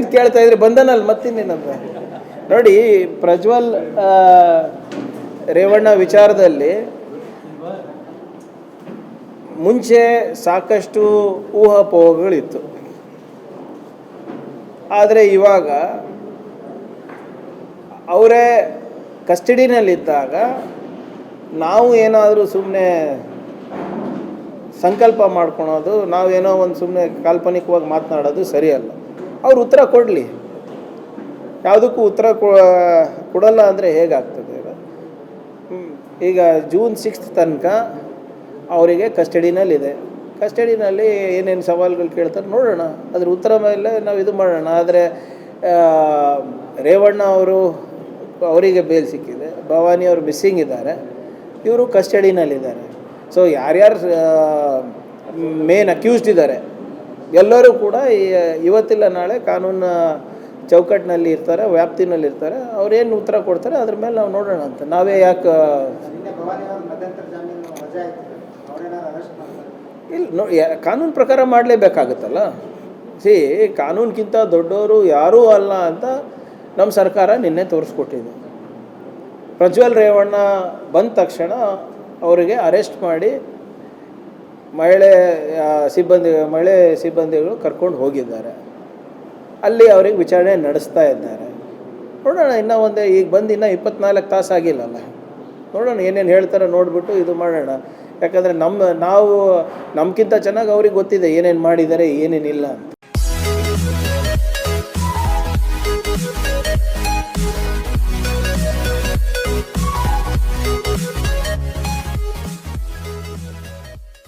ಇದು ಕೇಳ್ತಾ ಇದ್ರೆ ಬಂದನಲ್ಲ ಮತ್ತಿನ್ನೇನಂತ ನೋಡಿ. ಪ್ರಜ್ವಲ್ ರೇವಣ್ಣ ವಿಚಾರದಲ್ಲಿ ಮುಂಚೆ ಸಾಕಷ್ಟು ಊಹಾಪೋಹಗಳಿತ್ತು. ಆದರೆ ಇವಾಗ ಅವರೇ ಕಸ್ಟಡಿನಲ್ಲಿದ್ದಾಗ ನಾವು ಏನಾದರೂ ಸುಮ್ಮನೆ ಸಂಕಲ್ಪ ಮಾಡ್ಕೊಳೋದು, ನಾವೇನೋ ಒಂದು ಸುಮ್ಮನೆ ಕಾಲ್ಪನಿಕವಾಗಿ ಮಾತನಾಡೋದು ಸರಿಯಲ್ಲ. ಅವ್ರು ಉತ್ತರ ಕೊಡಲಿ. ಯಾವುದಕ್ಕೂ ಉತ್ತರ ಕೊಡಲ್ಲ ಅಂದರೆ ಹೇಗಾಗ್ತದೆ? ಈಗ ಜೂನ್ 6 ತನಕ ಅವರಿಗೆ ಕಸ್ಟಡಿನಲ್ಲಿದೆ. ಕಸ್ಟಡಿನಲ್ಲಿ ಏನೇನು ಸವಾಲುಗಳು ಕೇಳ್ತಾರೆ ನೋಡೋಣ, ಅದ್ರ ಉತ್ತರ ಮೇಲೆ ನಾವು ಇದು ಮಾಡೋಣ. ಆದರೆ ರೇವಣ್ಣ ಅವರಿಗೆ ಬೇಲ್ ಸಿಕ್ಕಿದೆ, ಭವಾನಿ ಅವರು ಮಿಸ್ಸಿಂಗ್ ಇದ್ದಾರೆ, ಇವರು ಕಸ್ಟಡಿನಲ್ಲಿದ್ದಾರೆ. ಸೊ ಯಾರ್ಯಾರು ಮೇನ್ ಅಕ್ಯೂಸ್ಡ್ ಇದ್ದಾರೆ ಎಲ್ಲರೂ ಕೂಡ ಇವತ್ತಿಲ್ಲ ನಾಳೆ ಕಾನೂನು ಚೌಕಟ್ಟಿನಲ್ಲಿ ಇರ್ತಾರೆ, ವ್ಯಾಪ್ತಿನಲ್ಲಿ ಇರ್ತಾರೆ. ಅವ್ರೇನು ಉತ್ತರ ಕೊಡ್ತಾರೆ ಅದ್ರ ಮೇಲೆ ನಾವು ನೋಡೋಣ ಅಂತ. ನಾವೇ ಯಾಕೆ ಇಲ್ಲ ಕಾನೂನು ಪ್ರಕಾರ ಮಾಡಲೇಬೇಕಾಗುತ್ತಲ್ಲ. ಕಾನೂನಿಗಿಂತ ದೊಡ್ಡವರು ಯಾರೂ ಅಲ್ಲ ಅಂತ ನಮ್ಮ ಸರ್ಕಾರ ನಿನ್ನೆ ತೋರಿಸ್ಕೊಟ್ಟಿದೆ. ಪ್ರಜ್ವಲ್ ರೇವಣ್ಣ ಬಂದ ತಕ್ಷಣ ಅವರಿಗೆ ಅರೆಸ್ಟ್ ಮಾಡಿ ಮಹಿಳೆ ಸಿಬ್ಬಂದಿಗಳು ಕರ್ಕೊಂಡು ಹೋಗಿದ್ದಾರೆ. ಅಲ್ಲಿ ಅವ್ರಿಗೆ ವಿಚಾರಣೆ ನಡೆಸ್ತಾ ಇದ್ದಾರೆ. ನೋಡೋಣ, ಈಗ ಬಂದು ಇನ್ನೂ 24 ತಾಸು ಆಗಿಲ್ಲಲ್ಲ. ನೋಡೋಣ ಏನೇನು ಹೇಳ್ತಾರೆ, ನೋಡಿಬಿಟ್ಟು ಇದು ಮಾಡೋಣ. ಯಾಕಂದರೆ ನಮಗಿಂತ ಚೆನ್ನಾಗಿ ಅವ್ರಿಗೆ ಗೊತ್ತಿದೆ ಏನೇನು ಮಾಡಿದ್ದಾರೆ ಏನೇನಿಲ್ಲ ಅಂತ.